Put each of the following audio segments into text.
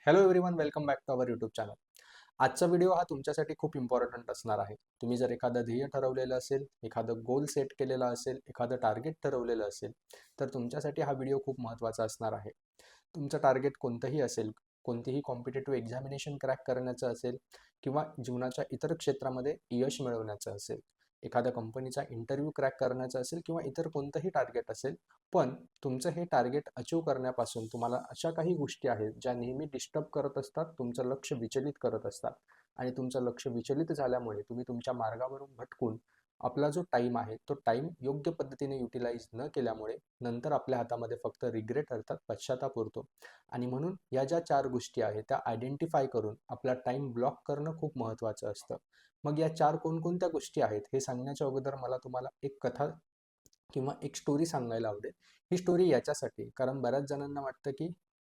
Hello everyone, welcome back to our YouTube channel. आजचा video हा तुमच्यासाठी खूप इम्पॉर्टंट असणार आहे. तुम्ही जर एखादं ध्येय ठरवलेलं असेल, एखादं गोल सेट केलेला असेल, एखादं टार्गेट ठरवलेलं असेल, तर तुमच्यासाठी हा व्हिडिओ खूप महत्त्वाचा असणार आहे. तुमचं टार्गेट कोणतंही असेल, कोणतीही कॉम्पिटेटिव्ह एक्झामिनेशन क्रॅक करण्याचं असेल किंवा जीवनाच्या इतर क्षेत्रामध्ये यश मिळवण्याचं असेल, एखाद्या कंपनीचा इंटरव्ह्यू क्रॅक करण्याचा असेल किंवा इतर कोणतंही टार्गेट असेल, पण तुमचं हे टार्गेट अचीव करण्यापासून तुम्हाला अशा काही गोष्टी आहेत ज्या नेहमी डिस्टर्ब करत असतात, तुमचं लक्ष विचलित करत असतात. आणि तुमचं लक्ष विचलित झाल्यामुळे तुम्ही तुमच्या मार्गावरून भटकून आपला जो टाईम आहे तो टाईम योग्य पद्धतीने युटिलाइज न केल्यामुळे नंतर आपल्या हातामध्ये फक्त रिग्रेट अर्थात पश्चाताप उरतो. आणि म्हणून या ज्या 4 गोष्टी आहेत त्या आयडेंटिफाय करून आपला टाईम ब्लॉक करणं खूप महत्त्वाचं असतं. मग या 4 कोणकोणत्या गोष्टी आहेत हे सांगण्याच्या अगोदर मला तुम्हाला एक कथा किंवा एक स्टोरी सांगायला आवडेल. ही स्टोरी याच्यासाठी कारण बऱ्याच जणांना वाटतं की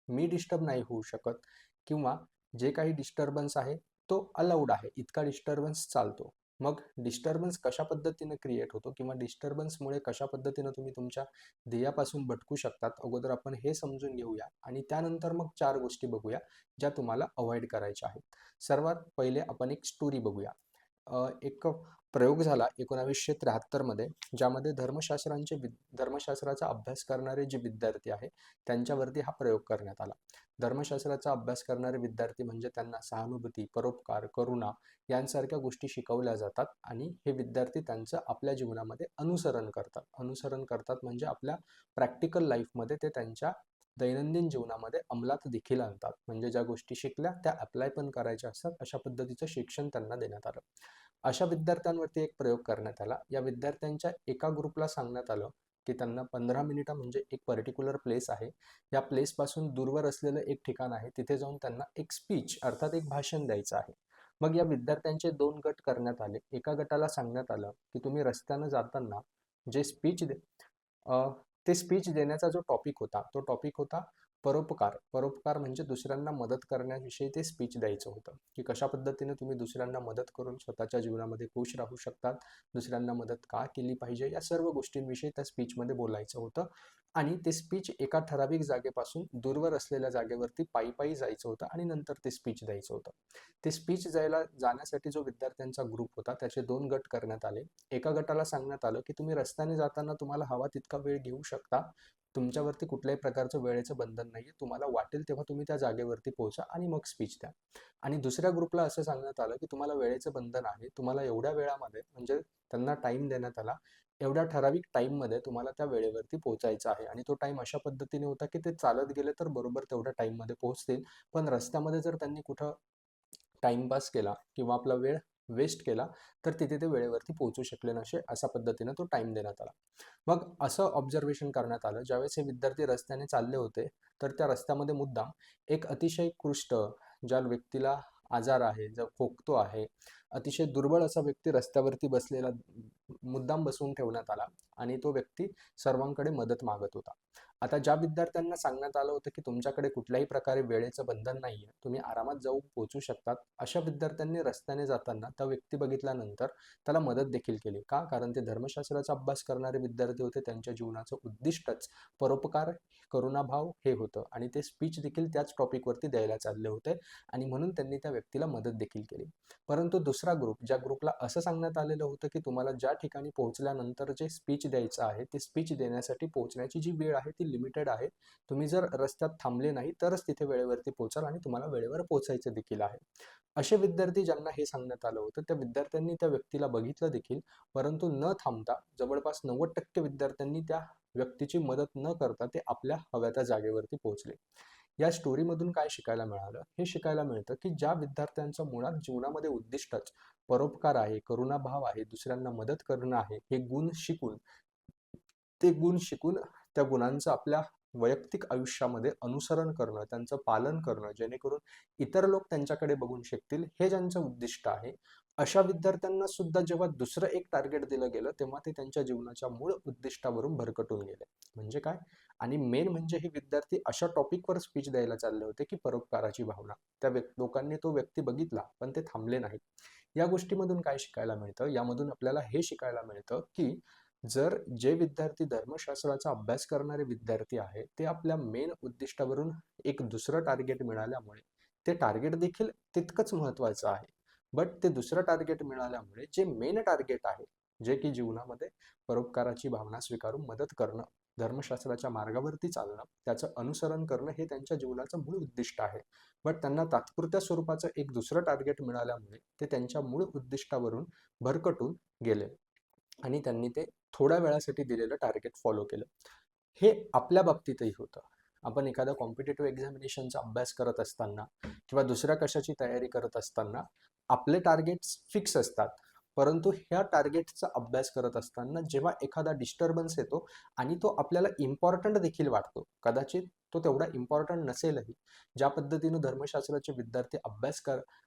मी डिस्टर्ब नाही होऊ शकत किंवा जे काही डिस्टर्बन्स आहे तो अलाउड आहे, इतका डिस्टर्बन्स चालतो. मग डिस्टर्बन्स कशा पद्धतीने क्रिएट होतो किंवा डिस्टर्बन्समुळे कशा पद्धतीने तुम्ही तुमच्या ध्येयापासून भटकू शकतात, अगोदर आपण हे समजून घेऊया आणि त्यानंतर मग 4 गोष्टी बघूया ज्या तुम्हाला अवॉइड करायच्या आहेत. सर्वात पहिले आपण एक स्टोरी बघूया. एक प्रयोग झाला 1973 मध्ये, ज्यामध्ये धर्मशास्त्राचा अभ्यास करणारे जे विद्यार्थी आहे त्यांच्यावरती हा प्रयोग करण्यात आला. धर्मशास्त्राचा अभ्यास करणारे विद्यार्थी म्हणजे त्यांना सहानुभूती, परोपकार, करुणा यांसारख्या गोष्टी शिकवल्या जातात आणि हे विद्यार्थी त्यांचं आपल्या जीवनामध्ये अनुसरण करतात म्हणजे आपल्या प्रॅक्टिकल लाईफमध्ये ते त्यांच्या दैनंदिन जीवनामध्ये अंमलात देखील आणतात. म्हणजे ज्या गोष्टी शिकल्या त्या अप्लाय पण करायच्या असतात, अशा पद्धतीचं शिक्षण त्यांना देण्यात आलं. अशा विद्यार्थ्यांवरती एक प्रयोग करण्यात आला. या विद्यार्थ्यांच्या एका ग्रुपला सांगण्यात आलं की त्यांना 15 मिनिटं म्हणजे एक पर्टिक्युलर प्लेस आहे, या प्लेसपासून दूरवर असलेलं एक ठिकाण आहे, तिथे जाऊन त्यांना एक स्पीच अर्थात एक भाषण द्यायचं आहे. मग या विद्यार्थ्यांचे 2 गट करण्यात आले. एका गटाला सांगण्यात आलं की तुम्ही रस्त्यानं जाताना जे ते स्पीच देण्याचा जो टॉपिक होता तो टॉपिक होता परोपकार. परोपकार म्हणजे दुसऱ्यांना मदत करण्याविषयी ते स्पीच द्यायचं होतं की कशा पद्धतीने तुम्ही दुसऱ्यांना मदत करून स्वतःच्या जीवनामध्ये खुश राहू शकतात, दुसऱ्यांना मदत का केली पाहिजे, या सर्व गोष्टींविषयी त्या स्पीचमध्ये बोलायचं होतं. आणि ते स्पीच एका ठराविक जागेपासून दूरवर असलेल्या जागेवरती पायी पायी जायचं होतं आणि नंतर ते स्पीच द्यायचं होतं. ते स्पीच जाण्यासाठी जो विद्यार्थ्यांचा ग्रुप होता त्याचे 2 गट करण्यात आले. एका गटाला सांगण्यात आलं की तुम्ही रस्त्याने जाताना तुम्हाला हवा तितका वेळ घेऊ शकता, तुमच्यावरती कुठल्याही प्रकारचं वेळेचं बंधन नाहीये, तुम्हाला वाटेल तेव्हा तुम्ही त्या जागेवरती पोहोचा आणि मग स्पीच द्या. आणि दुसऱ्या ग्रुपला असं सांगण्यात आलं की तुम्हाला वेळेचं बंधन आहे, तुम्हाला एवढ्या वेळामध्ये म्हणजे त्यांना टाइम देण्यात आला, एवढ्या ठराविक टाइममध्ये तुम्हाला त्या वेळेवरती पोहोचायचं आहे. आणि तो टाइम अशा पद्धतीने होता की ते चालत गेले तर बरोबर तेवढ्या टाइममध्ये पोहोचतील, पण रस्त्यामध्ये जर त्यांनी कुठं टाइमपास केला किंवा आपला वेळ वेस्ट केला तर तिथे ते वेळेवरती पोहोचू शकले नसे, अशा पद्धतीने तो टाइम देण्यात आला. मग असं ऑब्झर्वेशन करण्यात आलं, ज्यावेळेस हे विद्यार्थी रस्त्याने चालले होते तर त्या रस्त्यामध्ये मुद्दाम एक अतिशय कृष्ट, ज्या व्यक्तीला आजार आहे, जो खोकतो आहे, अतिशय दुर्बळ असा व्यक्ती रस्त्यावरती बसलेला मुद्दाम बसवून ठेवण्यात आला आणि तो व्यक्ती सर्वांकडे मदत मागत होता. आता ज्या विद्यार्थ्यांना सांगण्यात आलं होतं की तुमच्याकडे कुठल्याही प्रकारे वेळेचं बंधन नाहीये, तुम्ही आरामात जाऊन पोहोचू शकतात, अशा विद्यार्थ्यांनी रस्त्याने जाताना त्या व्यक्ती बघितल्यानंतर त्याला मदत देखील केली. का? कारण ते धर्मशास्त्राचा अभ्यास करणारे विद्यार्थी होते, त्यांच्या जीवनाचं उद्दिष्टच परोपकार, करुणाभाव हे होतं आणि ते स्पीच देखील त्याच टॉपिकवरती द्यायला चालले होते आणि म्हणून त्यांनी त्या व्यक्तीला मदत देखील केली. परंतु दुसरा ग्रुप, ज्या ग्रुपला असं सांगण्यात आलेलं होतं की तुम्हाला ज्या ठिकाणी पोहोचल्यानंतर जे स्पीच द्यायचं आहे ते स्पीच देण्यासाठी पोहोचण्याची जी वेळ आहे ती लिमिटेड आहे, तुम्ही जर रस्त्यात थांबले नाही तरच तिथे वेळेवरती पोहोचाल आणि तुम्हाला वेळेवर पोहोचायचं देखील आहे. असे विद्यार्थी ज्यांना हे सांगण्यात आलं होतं त्या विद्यार्थ्यांनी त्या व्यक्तीला बघितलं देखील, परंतु न थांबता जवळपास 90% विद्यार्थ्यांनी त्या व्यक्तीची मदत न करता ते आपल्या हव्या त्या जागेवरती पोहोचले. या स्टोरीमधून काय शिकायला मिळालं? हे शिकायला मिळतं की ज्या विद्यार्थ्यांचं मुळात जीवनामध्ये उद्दिष्टच परोपकार आहे, करुणाभाव आहे, दुसऱ्यांना मदत करणं आहे, हे गुण शिकून त्या गुणांचं आपल्या वैयक्तिक आयुष्यामध्ये अनुसरण करणं, त्यांचं पालन करणं, जेणेकरून इतर लोक त्यांच्याकडे बघून शिकतील, हे ज्यांचं उद्दिष्ट आहे, अशा विद्यार्थ्यांना सुद्धा जेव्हा दुसरं एक टार्गेट दिलं गेलं तेव्हा ते त्यांच्या जीवनाच्या मूळ उद्दिष्टावरून भरकटून गेले. म्हणजे काय? आणि मेन म्हणजे हे विद्यार्थी अशा टॉपिकवर स्पीच द्यायला चालले होते की परोपकाराची भावना. त्या लोकांनी तो व्यक्ती बघितला पण ते थांबले नाहीत. या गोष्टीमधून काय शिकायला मिळतं? यामधून आपल्याला हे शिकायला मिळतं की जर जे विद्यार्थी धर्मशास्त्राचा अभ्यास करणारे विद्यार्थी आहेत ते आपल्या मेन उद्दिष्टावरून एक दुसरं टार्गेट मिळाल्यामुळे ते टार्गेट देखील तितकंच महत्त्वाचं आहे. बट ते दुसरं टार्गेट मिळाल्यामुळे जे मेन टार्गेट आहे, जे की जीवनामध्ये परोपकाराची भावना स्वीकारून मदत करणं, धर्मशास्त्राच्या मार्गावरती चालणं, त्याचं अनुसरण करणं हे त्यांच्या जीवनाचं मूळ उद्दिष्ट आहे. बट त्यांना तात्पुरत्या स्वरूपाचं एक दुसरं टार्गेट मिळाल्यामुळे ते त्यांच्या मूळ उद्दिष्टावरून भरकटून गेले आणि त्यांनी ते थोड्या वेळासाठी दिलेलं टार्गेट फॉलो केलं. हे आपल्या बाबतीतही होतं. आपण एखादा कॉम्पिटिटिव्ह एक्झामिनेशनचा अभ्यास करत असताना किंवा दुसऱ्या कशाची तयारी करत असताना आपले टार्गेट्स फिक्स असतात. परंतु ह्या टार्गेटचा अभ्यास करत असताना जेव्हा एखादा डिस्टर्बन्स येतो आणि तो आपल्याला इम्पॉर्टंट देखील वाटतो, कदाचित तो तेवढा इम्पॉर्टंट नसेलही. ज्या पद्धतीनं धर्मशास्त्राचे विद्यार्थी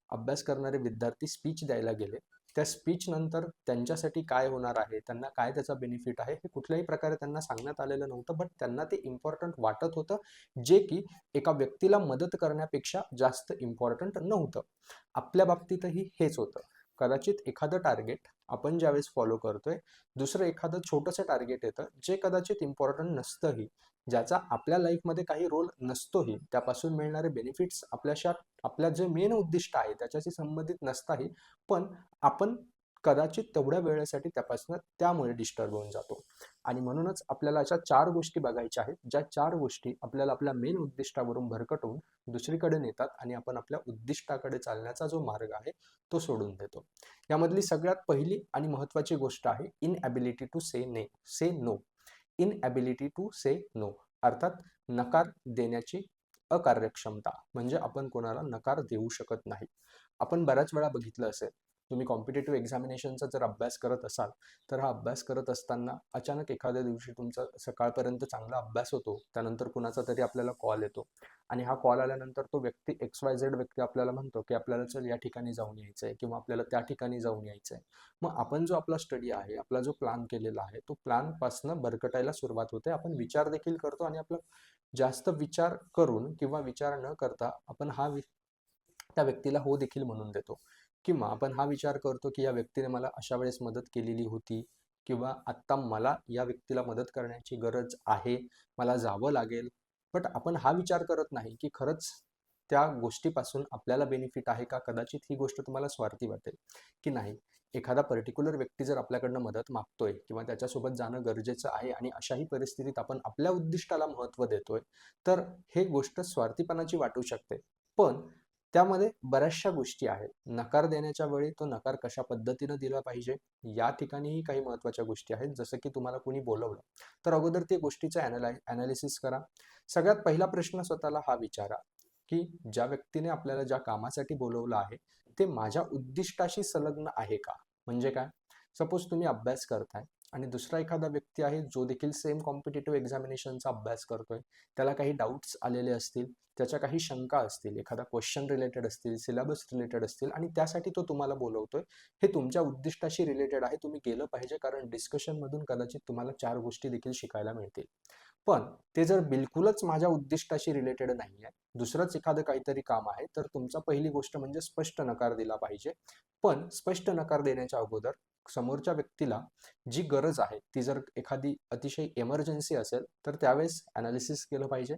अभ्यास करणारे विद्यार्थी स्पीच द्यायला गेले, त्या स्पीच नंतर त्यांच्यासाठी काय होणार आहे, त्यांना काय त्याचा बेनिफिट आहे, हे कुठल्याही प्रकारे त्यांना सांगण्यात आलेलं नव्हतं. बट त्यांना ते इम्पॉर्टंट वाटत होतं, जे की एका व्यक्तीला मदत करण्यापेक्षा जास्त इम्पॉर्टंट नव्हतं. आपल्या बाबतीतही हेच होतं. कदाचित एखादं टार्गेट आपण ज्यावेळेस फॉलो करतोय, दुसरं एखादं छोटंसं टार्गेट येतं, जे कदाचित इम्पॉर्टंट नसतंही, ज्याचा आपल्या लाईफमध्ये काही रोल नसतोही, त्यापासून मिळणारे बेनिफिट्स आपल्या जे मेन उद्दिष्ट आहे त्याच्याशी संबंधित नसताही, पण आपण कदाचित तेवढ्या वेळेसाठी त्यामुळे डिस्टर्ब होऊन जातो. आणि म्हणूनच आपल्याला अशा 4 गोष्टी बघायच्या आहेत, ज्या 4 गोष्टी आपल्याला आपल्या मेन उद्दिष्टावरून भरकटवून दुसरीकडे नेतात आणि आपण आपल्या उद्दिष्टाकडे चालण्याचा जो मार्ग आहे तो सोडून देतो. यामधली सगळ्यात पहिली आणि महत्त्वाची गोष्ट आहे inability to say no. Inability to say no अर्थात नकार देण्याची अकार्यक्षमता, म्हणजे आपण कोणाला नकार देऊ शकत नाही. आपण बऱ्याच वेळा बघितलं असेल, तुम्ही कॉम्पिटिटिव्ह एक्झामिनेशनचा जर अभ्यास करत असाल, तर हा अभ्यास करत असताना अचानक एखाद्या दिवशी तुमचा सकाळपर्यंत चांगला अभ्यास होतो, त्यानंतर कुणाचा तरी आपल्याला कॉल येतो आणि हा कॉल आल्यानंतर तो व्यक्ती XYZ व्यक्ती आपल्याला म्हणतो की आपल्याला चल या ठिकाणी जाऊन यायचं आहे किंवा आपल्याला त्या ठिकाणी जाऊन यायचं आहे. मग आपण जो आपला स्टडी आहे, आपला जो प्लॅन केलेला आहे, तो प्लॅनपासनं भरकटायला सुरुवात होते. आपण विचार देखील करतो आणि आपला जास्त विचार करून किंवा विचार न करता आपण त्या व्यक्तीला हो देखील म्हणून देतो. किंवा आपण हा विचार करतो की या व्यक्तीने मला अशा वेळेस मदत केलेली होती किंवा आत्ता मला या व्यक्तीला मदत करण्याची गरज आहे, मला जावं लागेल. बट आपण हा विचार करत नाही की खरंच त्या गोष्टीपासून आपल्याला बेनिफिट आहे का? कदाचित ही गोष्ट तुम्हाला स्वार्थी वाटेल की नाही. एखादा पर्टिक्युलर व्यक्ती जर आपल्याकडनं मदत मागतोय किंवा त्याच्यासोबत जाणं गरजेचं आहे आणि अशाही परिस्थितीत आपण आपल्या उद्दिष्टाला महत्त्व देतोय, तर हे गोष्ट स्वार्थीपणाची वाटू शकते. पण त्यामध्ये बऱ्याचशा गोष्टी आहेत. नकार देण्याच्या वेळी तो नकार कशा पद्धतीनं दिला पाहिजे, या ठिकाणीही काही महत्त्वाच्या गोष्टी आहेत. जसं की तुम्हाला कोणी बोलवलं, तर अगोदर त्या गोष्टीचं ॲनालिसिस करा. सगळ्यात पहिला प्रश्न स्वतःला हा विचारा, की ज्या व्यक्तीने आपल्याला ज्या कामासाठी बोलवलं आहे, ते माझ्या उद्दिष्टाशी संलग्न आहे का? म्हणजे काय? सपोज तुम्ही अभ्यास करताय आणि दुसरा एखादा व्यक्ती आहे, जो देखील सेम कॉम्पिटिटिव्ह एक्झामिनेशनचा अभ्यास करतोय. त्याला काही डाऊट्स आलेले असतील, त्याच्या काही शंका असतील, एखादा क्वेश्चन रिलेटेड असतील, सिलेबस रिलेटेड असतील आणि त्यासाठी तो तुम्हाला बोलवतोय. हे तुमच्या उद्दिष्टाशी रिलेटेड आहे. तुम्ही गेलं पाहिजे, कारण डिस्कशनमधून कदाचित तुम्हाला 4 गोष्टी देखील शिकायला मिळतील. पण ते जर बिलकुलच माझ्या उद्दिष्टाशी रिलेटेड नाही आहे, दुसरंच एखादं काहीतरी काम आहे, तर तुमचा पहिली गोष्ट म्हणजे स्पष्ट नकार दिला पाहिजे. पण स्पष्ट नकार देण्याच्या अगोदर समोरच्या व्यक्तीला जी गरज आहे, ती जर एखादी अतिशय इमर्जन्सी असेल, तर त्यावेळेस ॲनालिसिस केलं पाहिजे.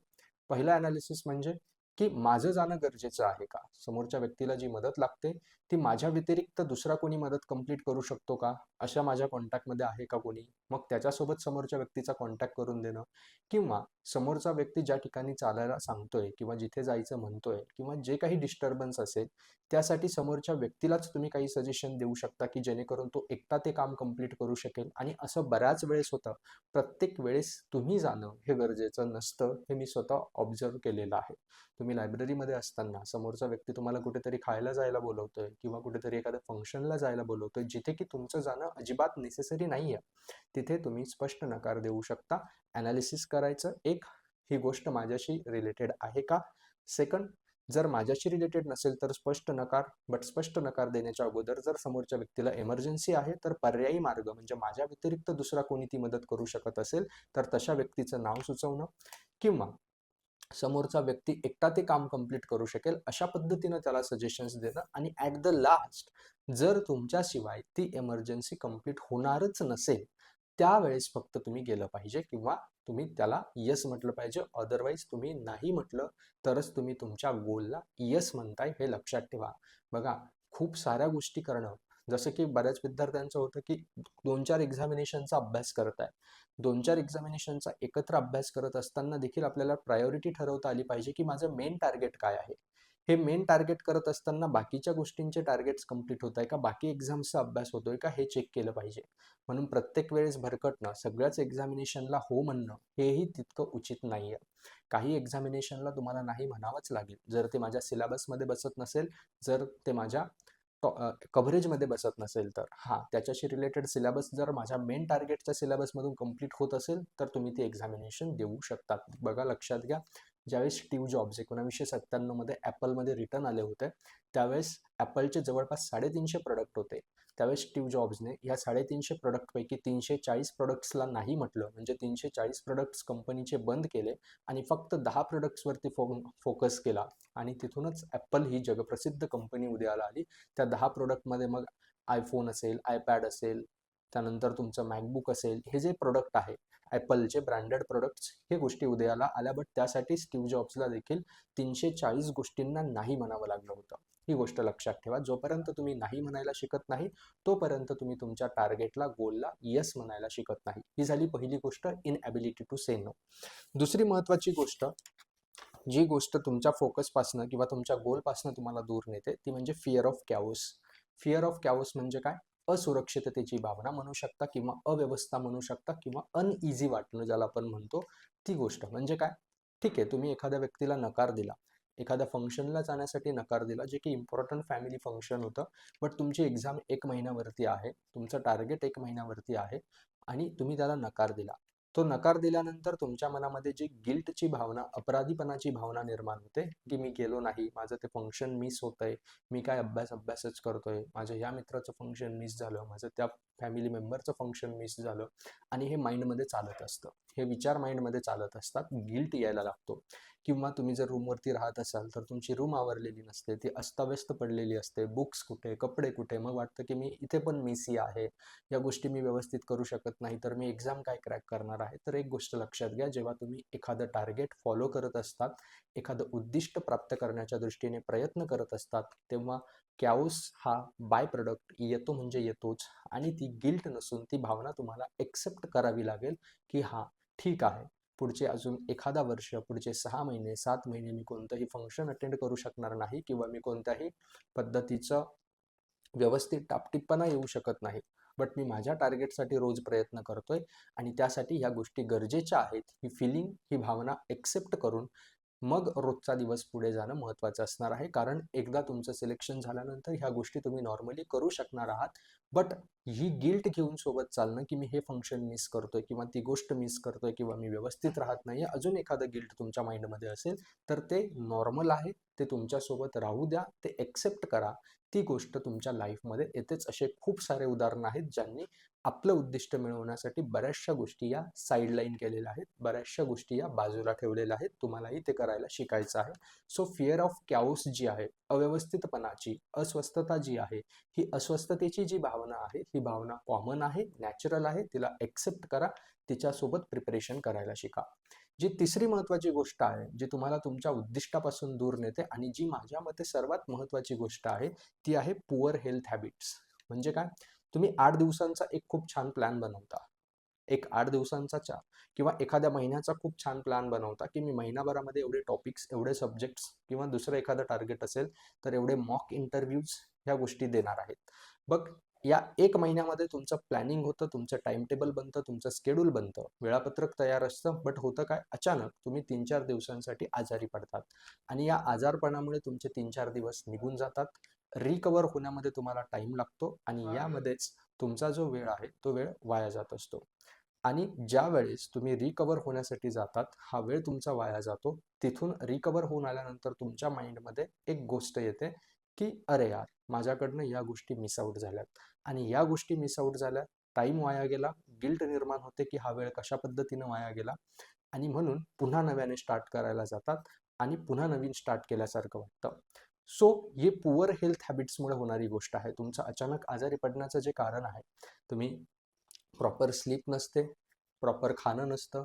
पहिलं ॲनालिसिस म्हणजे की माझं जाणं गरजेचं आहे का? समोरच्या व्यक्तीला जी मदत लागते, ती माझ्या व्यतिरिक्त दुसरा कोणी मदत कंप्लीट करू शकतो का? अशा माझ्या कॉन्टॅक्टमध्ये आहे का कोणी? मग त्याच्यासोबत समोरच्या व्यक्तीचा कॉन्टॅक्ट करून देणं किंवा समोरचा व्यक्ती ज्या ठिकाणी चालायला सांगतोय किंवा जिथे जायचं म्हणतोय किंवा जे काही डिस्टर्बन्स असेल, त्यासाठी समोरच्या व्यक्तीलाच तुम्ही काही सजेशन देऊ शकता, की जेणेकरून तो एकटा ते काम कंप्लीट करू शकेल. आणि असं बऱ्याच वेळेस होतं. प्रत्येक वेळेस तुम्ही जाणं हे गरजेचं नसतं, हे मी स्वतः ऑब्झर्व्ह केलेलं आहे. तुम्ही लायब्ररीमध्ये असताना समोरचा व्यक्ती तुम्हाला कुठेतरी खायला जायला बोलवतोय किंवा कुठेतरी एखाद्या फंक्शनला जायला बोलवतोय, जिथे की तुमचं जाणं अजिबात नेसेसरी नाहीये. तिथे तुम्ही स्पष्ट नकार देऊ शकता. ॲनालिसिस करायचं, एक, ही गोष्ट माझ्याशी रिलेटेड आहे का? सेकंड, जर माझ्याशी रिलेटेड नसेल तर स्पष्ट नकार. बट स्पष्ट नकार देण्याच्या अगोदर जर समोरच्या व्यक्तीला इमर्जन्सी आहे, तर पर्यायी मार्ग म्हणजे माझ्या व्यतिरिक्त दुसरा कोणी ती मदत करू शकत असेल, तर तशा व्यक्तीचं नाव सुचवणं किंवा समोरचा व्यक्ती एकटा ते काम कंप्लीट करू शकेल अशा पद्धतीनं त्याला सजेशन्स देणं. आणि ॲट द लास्ट, जर तुमच्याशिवाय ती इमर्जन्सी कंप्लीट होणारच नसेल, त्यावेळेस फक्त तुम्ही गेलं पाहिजे किंवा तुम्ही त्याला यस म्हटलं पाहिजे. अदरवाईज तुम्ही नाही म्हटलं तरच तुम्ही तुमच्या गोलला यस म्हणताय, हे लक्षात ठेवा. बघा, खूप साऱ्या गोष्टी करणं, जसं की बऱ्याच विद्यार्थ्यांचं होतं की 2-4 एक्झामिनेशनचा अभ्यास करत आहे. 2-4 एक्झामिनेशनचा एकत्र अभ्यास करत असताना देखील आपल्याला प्रायोरिटी ठरवता आली पाहिजे की माझं मेन टार्गेट काय आहे. हे मेन टार्गेट करत असताना बाकीच्या गोष्टींचे टार्गेट्स कंप्लीट होत आहे का, बाकी एक्झाम्सचा अभ्यास होतोय का, हे चेक केलं पाहिजे. म्हणून प्रत्येक वेळेस भरकटणं, सगळ्याच एक्झामिनेशनला हो म्हणणं हेही तितकं उचित नाही आहे. काही एक्झामिनेशनला तुम्हाला नाही म्हणावंच लागेल, जर ते माझ्या सिलेबसमध्ये बसत नसेल, जर ते माझ्या कव्हरेजमध्ये बसत नसेल तर. हां, त्याच्याशी रिलेटेड सिलेबस जर माझ्या मेन टार्गेटच्या सिलेबसमधून कंप्लीट होत असेल तर तुम्ही ते एक्झामिनेशन देऊ शकतात. बघा, लक्षात घ्या, ज्यावेळेस स्टीव्ह जॉब्स 1997 मध्ये ॲपलमध्ये रिटर्न आले होते, त्यावेळेस ॲपलचे जवळपास 350 प्रोडक्ट होते. त्यावेळेस स्टीव्ह जॉब्सने या 350 प्रोडक्टपैकी 340 प्रोडक्ट्सला नाही म्हटलं, म्हणजे 340 प्रोडक्ट्स कंपनीचे बंद केले आणि फक्त 10 प्रोडक्ट्सवरती फोकस केला. आणि तिथूनच ॲपल ही जगप्रसिद्ध कंपनी उदयाला आली. त्या 10 प्रोडक्टमध्ये मग आयफोन असेल, आयपॅड असेल, त्यानंतर तुमचं मॅकबुक असेल, हे जे प्रोडक्ट आहे ॲपलचे ब्रँडेड प्रोडक्ट्स, हे गोष्टी उदयाला आल्या. बट त्यासाठी स्टीव्ह जॉब्सला देखील 340 गोष्टींना नाही म्हणावं लागलं होतं. ही गोष्ट लक्षात ठेवा. जोपर्यंत तुम्ही नाही म्हणायला शिकत नाही, तोपर्यंत तुम्ही तुमच्या टार्गेटला, गोलला यस म्हणायला शिकत नाही. ही झाली पहिली गोष्ट, इनॲबिलिटी टू से नो. दुसरी महत्त्वाची गोष्ट, जी गोष्ट तुमच्या फोकसपासनं किंवा तुमच्या गोलपासनं तुम्हाला दूर नेते, ती म्हणजे फिअर ऑफ कॅओस. फिअर ऑफ कॅओस म्हणजे काय? असुरक्षिततेची भावना म्हणू शकता, किंवा अव्यवस्था म्हणू शकता, किंवा अनइझी वाटणं ज्याला आपण म्हणतो, ती गोष्ट. म्हणजे काय? ठीक आहे, तुम्ही एखाद्या व्यक्तीला नकार दिला, एखाद्या फंक्शनला जाण्यासाठी नकार दिला, जे की इम्पॉर्टंट फॅमिली फंक्शन होतं, बट तुमची एक्झाम 1 महिन्यावरती आहे, तुमचं टार्गेट 1 महिन्यावरती आहे, आणि तुम्ही त्याला नकार दिला. तो नकार दिल्यानंतर तुमच्या मनामध्ये जी गिल्टची भावना, अपराधीपणाची भावना निर्माण होते, की मी गेलो नाही, माझं ते फंक्शन मिस होतंय, मी काय अभ्यासच करतोय, माझ्या ह्या मित्राचं फंक्शन मिस झालं, माझं त्या फॅमिली मेंबरचं फंक्शन मिस झालं, आणि हे माइंडमध्ये चालत असतं. हे विचार माइंडमध्ये चालत असतात, गिल्ट यायला लागतो. किंवा तुम्ही जर रूमवरती राहत असाल तर तुमची रूम आवरलेली नसते, ती अस्ताव्यस्त पडलेली असते, बुक्स कुठे, कपडे कुठे, मग वाटतं की मी इथे पण मिसी आहे, या गोष्टी मी व्यवस्थित करू शकत नाही, तर मी एक्झाम काय क्रॅक करणार आहे. तर एक गोष्ट लक्षात घ्या, जेव्हा तुम्ही एखादं टार्गेट फॉलो करत असतात, एखादं उद्दिष्ट प्राप्त करण्याच्या दृष्टीने प्रयत्न करत असतात, तेव्हा कॅओस हा बाय प्रोडक्ट येतो, म्हणजे येतोच. आणि ती गिल्ट नसून ती भावना तुम्हाला एक्सेप्ट करावी लागेल, की हां, ठीक आहे, पुढचे अजून एखादा वर्ष, पुढचे 6 महिने, 7 महिने मी कोणतंही फंक्शन अटेंड करू शकणार नाही, किंवा मी कोणत्याही पद्धतीचं व्यवस्थित टापटीपणा येऊ शकत नाही. बट मी माझ्या टार्गेटसाठी रोज प्रयत्न करतोय, आणि त्यासाठी ह्या गोष्टी गरजेच्या आहेत. ही फिलिंग, ही भावना एक्सेप्ट करून मग रोजचा दिवस पुढे जाणं महत्त्वाचं असणार आहे. कारण एकदा तुमचं सिलेक्शन झाल्यानंतर ह्या गोष्टी तुम्ही नॉर्मली करू शकणार आहात. बट ही गिल्ट घेऊन सोबत चालणं, की मी हे फंक्शन मिस करतोय, किंवा ती गोष्ट मिस करतोय, किंवा मी व्यवस्थित राहत नाहीये, अजून एखादं गिल्ट तुमच्या माइंडमध्ये असेल, तर ते नॉर्मल आहे. ते तुमच्यासोबत राहू द्या, ते एक्सेप्ट करा. ती गोष्ट तुमच्या लाईफमध्ये येतेच. असे खूप सारे उदाहरणं आहेत, ज्यांनी आपलं उद्दिष्ट मिळवण्यासाठी बऱ्याचशा गोष्टी या साईडलाईन केलेल्या आहेत, बऱ्याचशा गोष्टी या बाजूला ठेवलेल्या आहेत. तुम्हालाही ते करायला शिकायचं आहे. सो फिअर ऑफ कॅओस जी आहे, अव्यवस्थितपणाची, अस्वस्थता जी आहे, ही अस्वस्थतेची जी भावना आहे, ही भावना कॉमन आहे, नॅचरल आहे. तिला एक्सेप्ट करा, तिच्यासोबत प्रिपरेशन करायला शिका. जी तिसरी महत्त्वाची गोष्ट आहे, जी तुम्हाला तुमच्या उद्दिष्टापासून दूर नेते, आणि जी माझ्या मते सर्वात महत्त्वाची गोष्ट आहे, ती आहे पुअर हेल्थ हॅबिट्स. म्हणजे काय? तुम्ही 8 दिवसांचा एक खूप छान प्लॅन बनवता. एक 8 दिवसांचा किंवा एखाद्या महिन्याचा खूप छान प्लॅन बनवता, की मी महिनाभरामध्ये एवढे टॉपिक्स, एवढे सब्जेक्ट्स, किंवा दुसरं एखादं टार्गेट असेल तर एवढे मॉक इंटरव्ह्यूज, ह्या गोष्टी देणार आहेत. बघ, या 1 महिन्यामध्ये तुमचं प्लॅनिंग होतं, तुमचं टाइम टेबल बनतं, तुमचं शेड्यूल बनतं, वेळापत्रक तयार असतं. बट होतं काय? अचानक तुम्ही 3-4 दिवसांसाठी आजारी पडतात, आणि या आजारपणामुळे तुमचे 3-4 दिवस निघून जातात. रिकवर होण्यामध्ये तुम्हाला टाइम लागतो, आणि यामध्येच तुमचा जो वेळ आहे, तो वेळ वाया जात असतो. आणि ज्या वेळेस तुम्ही रिकवर होण्यासाठी जातात, हा वेळ तुमचा वाया जातो. तिथून रिकवर होऊन आल्यानंतर तुमच्या माइंडमध्ये एक गोष्ट येते, की अरे यार, माझ्याकडनं या गोष्टी मिस आउट झाल्यात, आणि या गोष्टी मिस आउट झाल्या, टाइम वाया गेला, गिल्ट निर्माण होते की हा वेळ कशा पद्धतीनं वाया गेला, आणि म्हणून पुन्हा नव्याने स्टार्ट करायला जातात, आणि पुन्हा नवीन स्टार्ट केल्यासारखं वाटतं. सो ही पुअर हेल्थ हॅबिट्समुळे होणारी गोष्ट आहे. तुमचं अचानक आजारी पडण्याचं जे कारण आहे, तुम्ही प्रॉपर स्लीप नसते, प्रॉपर खाणं नसतं,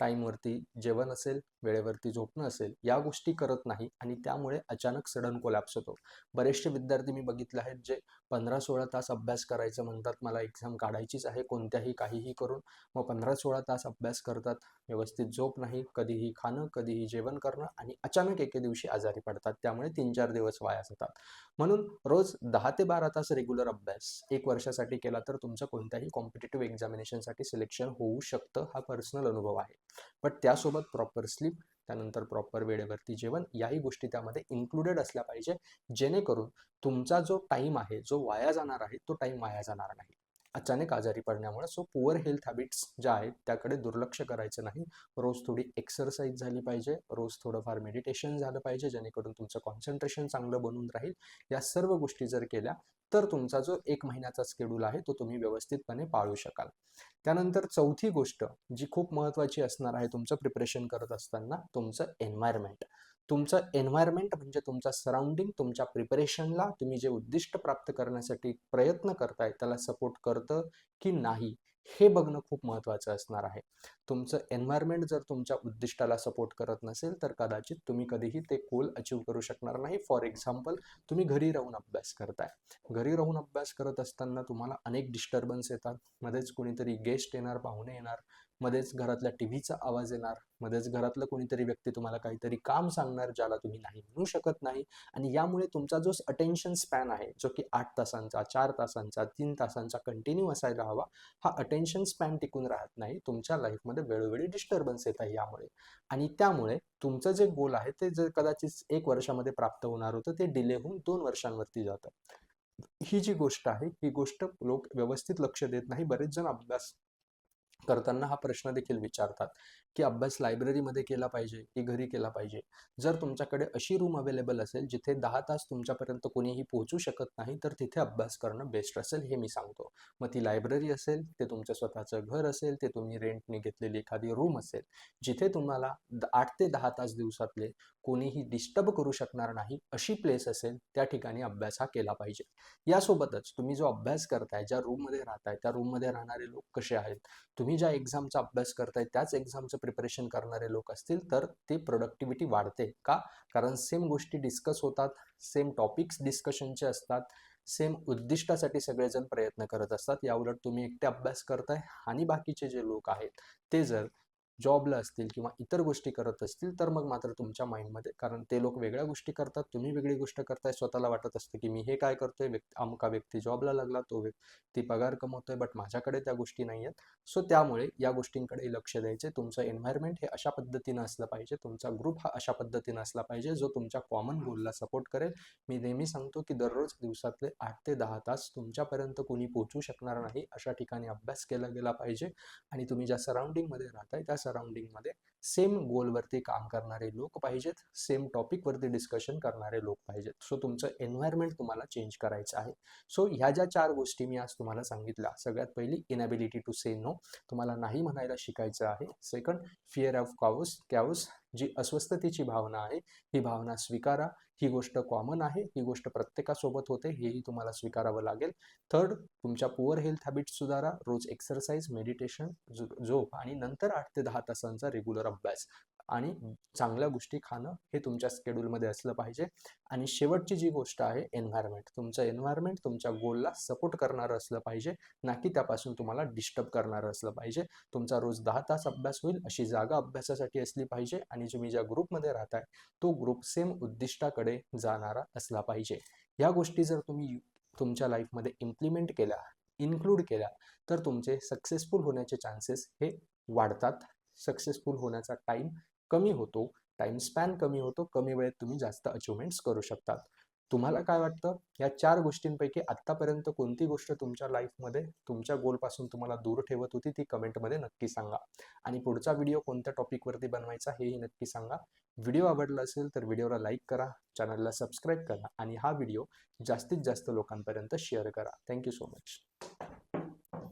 टाईमवरती जेवण असेल, वेळेवरती झोपणं असेल, या गोष्टी करत नाही आणि त्यामुळे अचानक सडन कोलॅप्स होतो. बरेचसे विद्यार्थी मी बघितले आहेत जे 15-16 तास अभ्यास करायचं म्हणतात, मला एक्झाम काढायचीच आहे कोणत्याही काहीही करून. मग 15-16 तास अभ्यास करतात, व्यवस्थित झोप नाही, कधीही खाणं, कधीही जेवण करणं आणि अचानक एके दिवशी आजारी पडतात. त्यामुळे 3-4 दिवस वाया जातात. म्हणून रोज 10 ते 12 तास रेग्युलर अभ्यास 1 वर्षासाठी केला तर तुमचं कोणत्याही कॉम्पिटिटिव्ह एक्झामिनेशनसाठी सिलेक्शन होऊ शकतं. हा पर्सनल अनुभव आहे. बट त्यासोबत प्रॉपर स्लीप, त्यानंतर प्रॉपर वेळेवरती जेवण, याही गोष्टी त्यामध्ये इन्क्लुडेड असल्या पाहिजे, जेणेकरून तुमचा जो टाईम आहे, जो वाया जाणार आहे, तो टाईम वाया जाणार नाही अचानक आजारी पडण्यामुळे. सो पुअर हेल्थ हॅबिट्स ज्या आहेत त्याकडे दुर्लक्ष करायचं नाही. रोज थोडी एक्सरसाइज झाली पाहिजे, रोज थोडंफार मेडिटेशन झालं पाहिजे, जेणेकरून तुमचं कॉन्सन्ट्रेशन चांगलं बनून राहील. या सर्व गोष्टी जर केल्या तर तुमचा जो 1 महिन्याचा शेड्यूल आहे तो तुम्ही व्यवस्थितपणे पाळू शकाल. त्यानंतर चौथी गोष्ट जी खूप महत्त्वाची असणार आहे तुमचं प्रिपरेशन करत असताना, तुमचं एन्व्हायरमेंट. तुमचं एन्व्हायरमेंट म्हणजे तुमचा सराउंडिंग तुमच्या प्रिपरेशनला, तुम्ही जे उद्दिष्ट प्राप्त करण्यासाठी प्रयत्न करताय त्याला सपोर्ट करतं की नाही, हे बघणं खूप महत्त्वाचं असणार आहे. तुमचं एन्व्हायरमेंट जर तुमच्या उद्दिष्टाला सपोर्ट करत नसेल तर कदाचित तुम्ही कधीही ते गोल अचीव करू शकणार नाही. फॉर एक्झाम्पल, तुम्ही घरी राहून अभ्यास करताय. घरी राहून अभ्यास करत असताना तुम्हाला अनेक डिस्टर्बन्स येतात. मध्येच कोणीतरी गेस्ट येणार, पाहुणे येणार, मध्येच घरातल्या टीव्हीचा आवाज येणार, मध्येच घरातलं कोणीतरी व्यक्ती तुम्हाला काहीतरी काम सांगणार ज्याला तुम्ही नाही म्हणू शकत नाही. आणि यामुळे तुमचा जो अटेन्शन स्पॅन आहे, जो की 8 तासांचा, 4 तासांचा, 3 तासांचा कंटिन्यू असायला हवा, हा अटेन्शन स्पॅन टिकून राहत नाही. तुमच्या लाईफमध्ये वेळोवेळी डिस्टर्बन्स येत आहे यामुळे. आणि त्यामुळे तुमचं जे गोल आहे ते जर कदाचित 1 वर्षामध्ये प्राप्त होणार होतं, ते डिले होऊन 2 वर्षांवरती जातं. ही जी गोष्ट आहे, ही गोष्ट लोक व्यवस्थित लक्ष देत नाही. बरेच जण अभ्यास करताना हा प्रश्न देखील विचारतात की अभ्यास लायब्ररीमध्ये केला पाहिजे की घरी केला पाहिजे. जर तुमच्याकडे अशी रूम अवेलेबल असेल जिथे 10 तास तुमच्यापर्यंत कोणीही पोहोचू शकत नाही, तर तिथे अभ्यास करणं बेस्ट असेल, हे मी सांगतो. मग ती लायब्ररी असेल, ते तुमचं स्वतःचं घर असेल, ते तुम्ही रेंटने घेतलेली एखादी रूम असेल, जिथे तुम्हाला 8 ते 10 तास दिवसातले कोणीही डिस्टर्ब करू शकणार नाही, अशी प्लेस असेल, त्या ठिकाणी अभ्यास हा केला पाहिजे. यासोबतच तुम्ही जो अभ्यास करताय, ज्या रूममध्ये राहताय, त्या रूममध्ये राहणारे लोक कसे आहेत, तुम्ही ज्या एक्झामचा अभ्यास करताय त्याच एक्झामचं प्रिपरेशन करणारे लोक असतील तर ती प्रोडक्टिव्हिटी वाढते. का? कारण सेम गोष्टी डिस्कस होतात, सेम टॉपिक्स डिस्कशनचे असतात, सेम उद्दिष्टासाठी सगळेजण प्रयत्न करत असतात. याउलट तुम्ही एकटे अभ्यास करताय आणि बाकीचे जे लोक आहेत ते जर जॉबला असतील किंवा इतर गोष्टी करत असतील तर मग मात्र तुमच्या माइंडमध्ये, कारण ते लोक वेगळ्या गोष्टी करतात, तुम्ही वेगळी गोष्ट करताय, स्वतःला वाटत असतं की मी हे काय करतोय, अमुका व्यक्ती जॉबला लागला, तो व्यक्ती पगार कमवतोय, बट माझ्याकडे त्या गोष्टी नाही आहेत. सो त्यामुळे या गोष्टींकडे लक्ष द्यायचे. तुमचं एन्व्हायरमेंट हे अशा पद्धतीनं असलं पाहिजे, तुमचा ग्रुप हा अशा पद्धतीनं असला पाहिजे जो तुमच्या कॉमन गोलला सपोर्ट करेल. मी नेहमी सांगतो की दररोज दिवसातले 8 ते 10 तास तुमच्यापर्यंत कोणी पोहोचू शकणार नाही अशा ठिकाणी अभ्यास केला गेला पाहिजे. आणि तुम्ही ज्या सराउंडिंगमध्ये राहताय त्या सराउंडिंगमध्ये सेम गोलवरती काम करणारे लोक पाहिजेत, सेम टॉपिकवरती डिस्कशन करणारे लोक पाहिजेत. सो तुमचं एन्व्हायरमेंट तुम्हाला चेंज करायचं आहे. सो ह्या ज्या 4 गोष्टी मी आज तुम्हाला सांगितल्या, सगळ्यात पहिली इनॅबिलिटी टू से नो, तुम्हाला नाही म्हणायला शिकायचं आहे. सेकंड, फिअर ऑफ कॅवस, जी अस्वस्थतेची भावना आहे, ही भावना स्वीकारा. ही गोष्ट कॉमन आहे, ही गोष्ट प्रत्येकासोबत होते, हेही तुम्हाला स्वीकारावं लागेल. थर्ड, तुमच्या पुअर हेल्थ हॅबिट्स सुधारा. रोज एक्सरसाइज, मेडिटेशन, झोप आणि नंतर 8 ते 10 तासांचा रेग्युलर अभ्यास आणि चांगल्या गोष्टी खाणं हे तुमच्या स्केड्यूलमध्ये असलं पाहिजे. आणि शेवटची जी गोष्ट आहे एन्व्हायरमेंट, तुमचं एन्व्हायरमेंट तुमच्या गोलला सपोर्ट करणारं असलं पाहिजे, ना की त्यापासून तुम्हाला डिस्टर्ब करणारं असलं पाहिजे. तुमचा रोज 10 तास अभ्यास होईल अशी जागा अभ्यासासाठी असली पाहिजे आणि तुम्ही ज्या ग्रुपमध्ये राहताय तो ग्रुप सेम उद्दिष्टाकडे जाणारा असला पाहिजे. या गोष्टी जर तुम्ही तुमच्या लाईफमध्ये इम्प्लिमेंट केल्या, इन्क्लूड केल्या, तर तुमचे सक्सेसफुल होण्याचे चान्सेस हे वाढतात. सक्सेसफुल होण्याचा टाईम कमी होतो, टाईम स्पॅन कमी होतो, कमी वेळेत तुम्ही जास्त अचिव्हमेंट्स करू शकतात. तुम्हाला काय वाटतं? या 4 गोष्टींपैकी आत्तापर्यंत कोणती गोष्ट तुमच्या लाईफमध्ये तुमच्या गोलपासून तुम्हाला दूर ठेवत होती ती कमेंटमध्ये नक्की सांगा. आणि पुढचा व्हिडिओ कोणत्या टॉपिकवरती बनवायचा हेही नक्की सांगा. व्हिडिओ आवडला असेल तर व्हिडिओला लाईक करा, चॅनलला सबस्क्राईब करा आणि हा व्हिडिओ जास्तीत जास्त लोकांपर्यंत शेअर करा. Thank you so much.